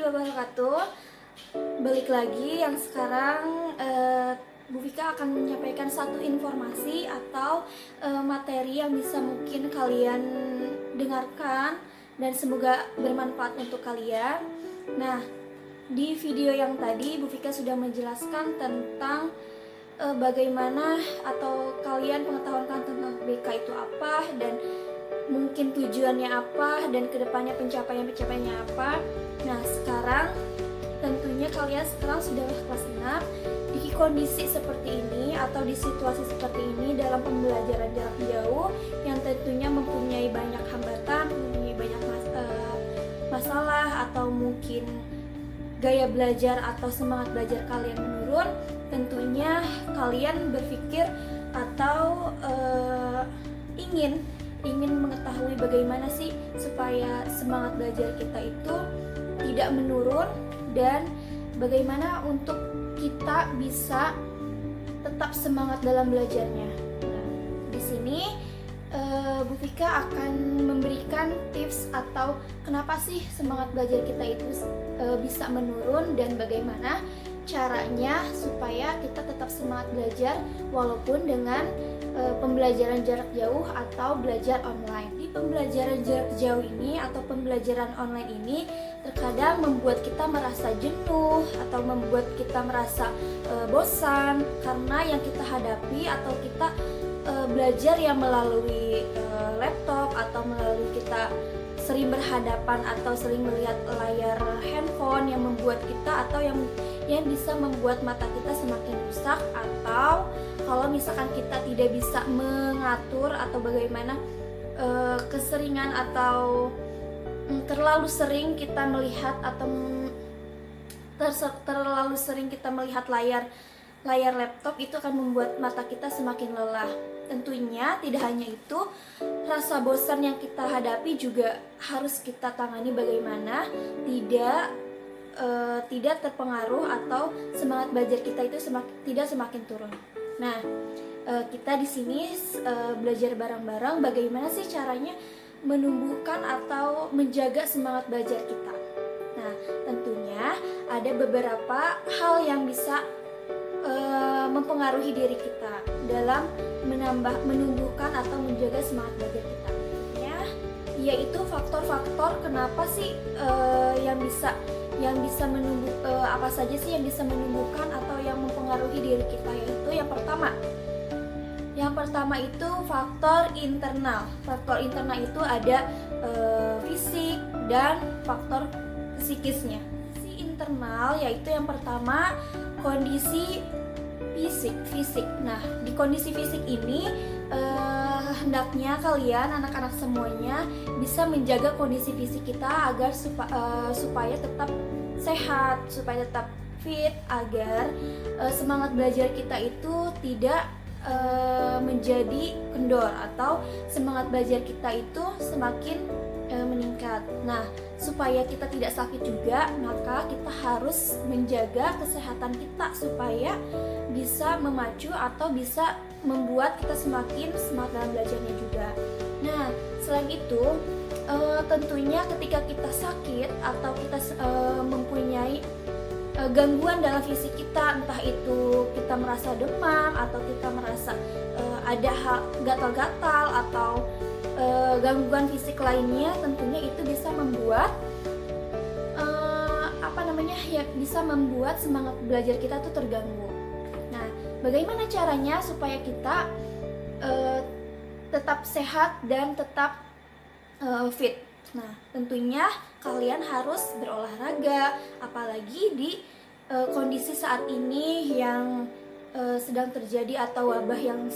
wabarakatuh. Balik lagi yang sekarang Bu Vika akan menyampaikan satu informasi atau materi yang bisa mungkin kalian dengarkan dan semoga bermanfaat untuk kalian. Nah, di video yang tadi Bu Vika sudah menjelaskan tentang bagaimana atau kalian pengetahuan tentang BK itu apa dan mungkin tujuannya apa dan kedepannya pencapaiannya apa. Nah, sekarang tentunya kalian sekarang sudah kelas 6 di kondisi seperti ini atau di situasi seperti ini dalam pembelajaran jarak jauh yang tentunya mempunyai banyak hambatan, mempunyai banyak masalah atau mungkin gaya belajar atau semangat belajar kalian menurun. Tentunya kalian berpikir atau ingin mengetahui bagaimana sih supaya semangat belajar kita itu tidak menurun dan bagaimana untuk kita bisa tetap semangat dalam belajarnya. Nah, di sini Bu Vika akan memberikan tips atau kenapa sih semangat belajar kita itu bisa menurun dan bagaimana caranya supaya kita tetap semangat belajar walaupun dengan pembelajaran jarak jauh atau belajar online. Di pembelajaran jarak jauh ini atau pembelajaran online ini terkadang membuat kita merasa jenuh atau membuat kita merasa bosan karena yang kita hadapi atau kita belajar yang melalui laptop atau melalui kita sering berhadapan atau sering melihat layar handphone yang membuat kita atau yang bisa membuat mata kita semakin rusak, atau kalau misalkan kita tidak bisa mengatur atau bagaimana keseringan atau terlalu sering kita melihat atau terlalu sering kita melihat layar laptop itu akan membuat mata kita semakin lelah. Tentunya tidak hanya itu, rasa bosan yang kita hadapi juga harus kita tangani bagaimana tidak terpengaruh atau semangat belajar kita itu tidak semakin turun. Nah, kita di sini belajar bareng-bareng bagaimana sih caranya menumbuhkan atau menjaga semangat belajar kita. Nah, tentunya ada beberapa hal yang bisa mempengaruhi diri kita dalam menumbuhkan atau menjaga semangat belajar kita. Yaitu faktor-faktor kenapa sih yang bisa menumbuh apa saja sih yang bisa menumbuhkan atau yang mempengaruhi diri kita, yaitu yang pertama itu faktor internal. Faktor internal itu ada fisik dan faktor psikisnya. Si internal yaitu yang pertama kondisi fisik. Nah, di kondisi fisik ini hendaknya kalian anak-anak semuanya bisa menjaga kondisi fisik kita agar supaya tetap sehat, supaya tetap fit, agar semangat belajar kita itu tidak menjadi kendor atau semangat belajar kita itu semakin meningkat. Nah, supaya kita tidak sakit juga, maka kita harus menjaga kesehatan kita supaya bisa memacu atau bisa membuat kita semakin semangat dalam belajarnya juga. Nah, selain itu, tentunya ketika kita sakit atau kita mempunyai gangguan dalam fisik kita, entah itu kita merasa demam atau kita merasa ada gatal-gatal atau gangguan fisik lainnya, tentunya itu bisa membuat bisa membuat semangat belajar kita tuh terganggu. Nah, bagaimana caranya supaya kita tetap sehat dan tetap fit? Nah, tentunya kalian harus berolahraga, apalagi di kondisi saat ini yang sedang terjadi atau wabah yang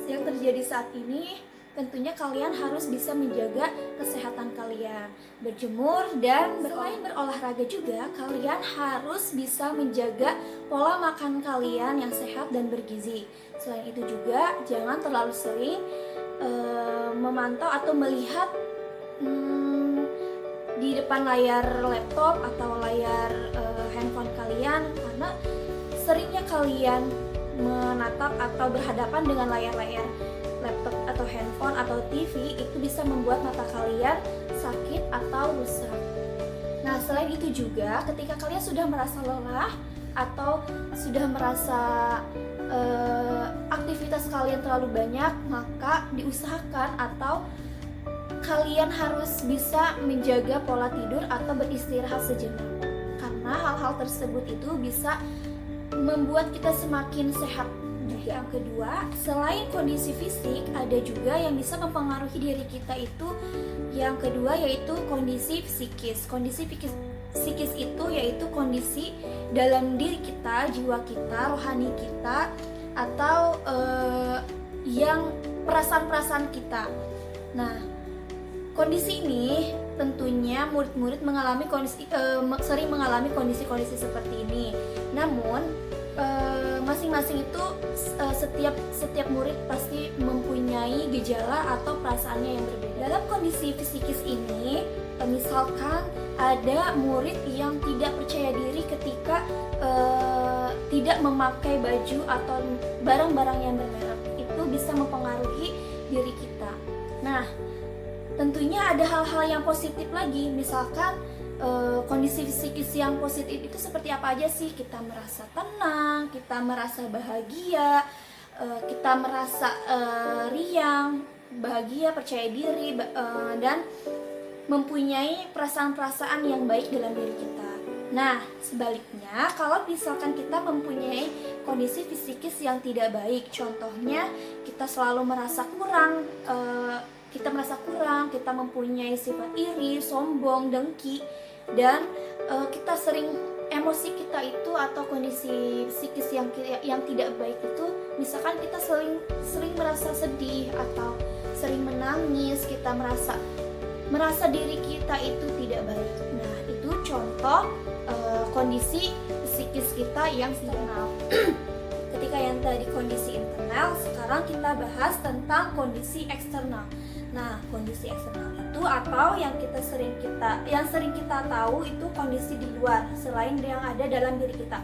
terjadi saat ini. Tentunya kalian harus bisa menjaga kesehatan kalian, berjemur dan selain berolahraga juga kalian harus bisa menjaga pola makan kalian yang sehat dan bergizi. Selain itu juga jangan terlalu sering memantau atau melihat di depan layar laptop atau layar handphone kalian, karena seringnya kalian menatap atau berhadapan dengan layar-layar laptop atau handphone atau TV itu bisa membuat mata kalian sakit atau rusak. Nah, selain itu juga ketika kalian sudah merasa lelah atau sudah merasa aktivitas kalian terlalu banyak, maka diusahakan atau kalian harus bisa menjaga pola tidur atau beristirahat sejenak. Karena hal-hal tersebut itu bisa membuat kita semakin sehat. Juga yang kedua, selain kondisi fisik, ada juga yang bisa mempengaruhi diri kita itu yang kedua, yaitu kondisi psikis. Kondisi psikis itu yaitu kondisi dalam diri kita, jiwa kita, rohani kita, atau yang perasaan-perasaan kita. Nah, kondisi ini tentunya murid-murid sering mengalami kondisi-kondisi seperti ini. Namun masing-masing itu setiap murid pasti mempunyai gejala atau perasaannya yang berbeda. Dalam kondisi psikis ini, misalkan ada murid yang tidak percaya diri ketika tidak memakai baju atau barang-barang yang bermerek, itu bisa mempengaruhi diri kita. Nah, tentunya ada hal-hal yang positif lagi, misalkan kondisi psikis yang positif itu seperti apa aja sih? Kita merasa tenang, kita merasa bahagia, kita merasa riang, bahagia, percaya diri, dan mempunyai perasaan-perasaan yang baik dalam diri kita. Nah, sebaliknya kalau misalkan kita mempunyai kondisi psikis yang tidak baik, contohnya kita selalu merasa kurang, kita mempunyai sifat iri, sombong, dengki, dan kita sering emosi kita itu atau kondisi psikis yang tidak baik itu, misalkan kita sering merasa sedih atau sering menangis, kita merasa diri kita itu tidak baik. Nah, itu contoh kondisi psikis kita yang eksternal. Ketika yang tadi kondisi internal, sekarang kita bahas tentang kondisi eksternal. Nah, kondisi eksternal itu atau yang sering kita tahu itu kondisi di luar selain yang ada dalam diri kita.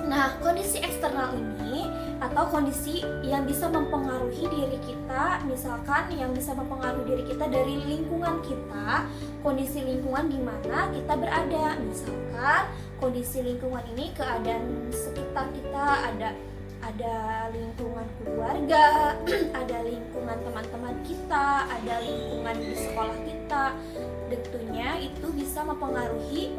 Nah, kondisi eksternal ini atau kondisi yang bisa mempengaruhi diri kita, misalkan yang bisa mempengaruhi diri kita dari lingkungan kita, kondisi lingkungan di mana kita berada. Misalkan kondisi lingkungan ini, keadaan sekitar kita, ada lingkungan keluarga, ada lingkungan teman-teman kita, ada lingkungan di sekolah kita. Tentunya itu bisa mempengaruhi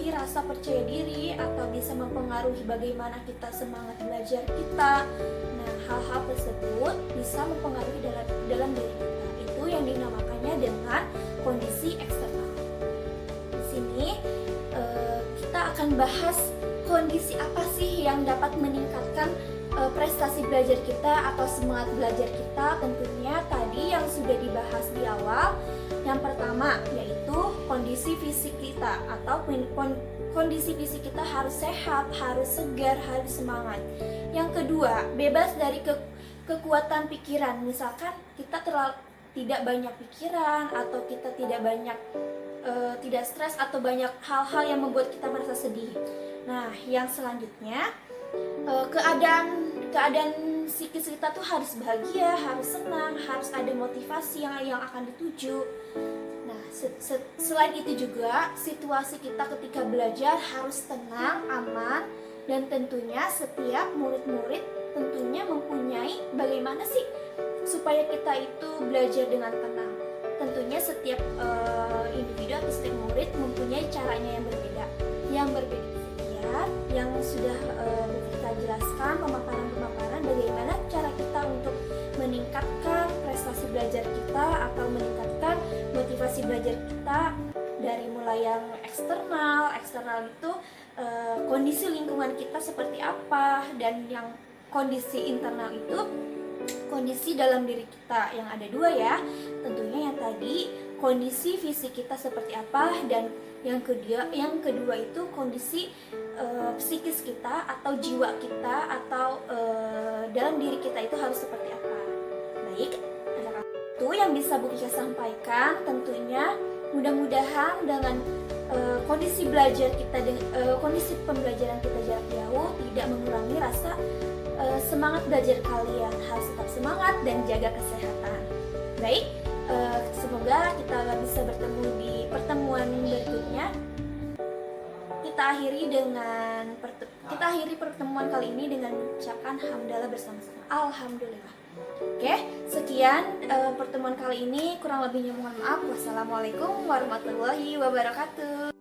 rasa percaya diri atau bisa mempengaruhi bagaimana kita semangat belajar kita. Nah, hal-hal tersebut bisa mempengaruhi dalam diri kita. Itu yang dinamakannya dengan kondisi eksternal. Di sini kita akan bahas kondisi apa sih yang dapat meningkatkan prestasi belajar kita atau semangat belajar kita. Tentunya tadi yang sudah dibahas di awal. Yang pertama yaitu kondisi fisik kita atau kondisi fisik kita harus sehat, harus segar, harus semangat. Yang kedua, bebas dari kekuatan pikiran. Misalkan kita tidak banyak pikiran atau kita tidak stres atau banyak hal-hal yang membuat kita merasa sedih. Nah, yang selanjutnya keadaan psikis kita tuh harus bahagia, harus senang, harus ada motivasi yang akan dituju. Nah, selain itu juga situasi kita ketika belajar harus tenang, aman, dan tentunya setiap murid-murid tentunya mempunyai bagaimana sih supaya kita itu belajar dengan tenang. Tentunya setiap individu atau setiap murid mempunyai caranya yang berbeda. Yang sudah kita jelaskan pemaparan bagaimana cara kita untuk meningkatkan prestasi belajar kita atau meningkatkan motivasi belajar kita dari mulai yang eksternal itu kondisi lingkungan kita seperti apa, dan yang kondisi internal itu kondisi dalam diri kita yang ada dua ya. Tentunya yang tadi kondisi fisik kita seperti apa, dan yang kedua itu kondisi psikis kita atau jiwa kita atau dalam diri kita itu harus seperti apa. Baik, itu yang bisa Bu Kika sampaikan. Tentunya mudah-mudahan dengan kondisi pembelajaran kita jarak jauh tidak mengurangi rasa semangat belajar kalian. Harus tetap semangat dan jaga kesehatan. Baik, Semoga kita bisa bertemu di pertemuan berikutnya. Kita akhiri pertemuan kali ini dengan mengucapkan hamdalah bersama-sama. Alhamdulillah. Oke, sekian pertemuan kali ini, kurang lebihnya mohon maaf. Wassalamualaikum warahmatullahi wabarakatuh.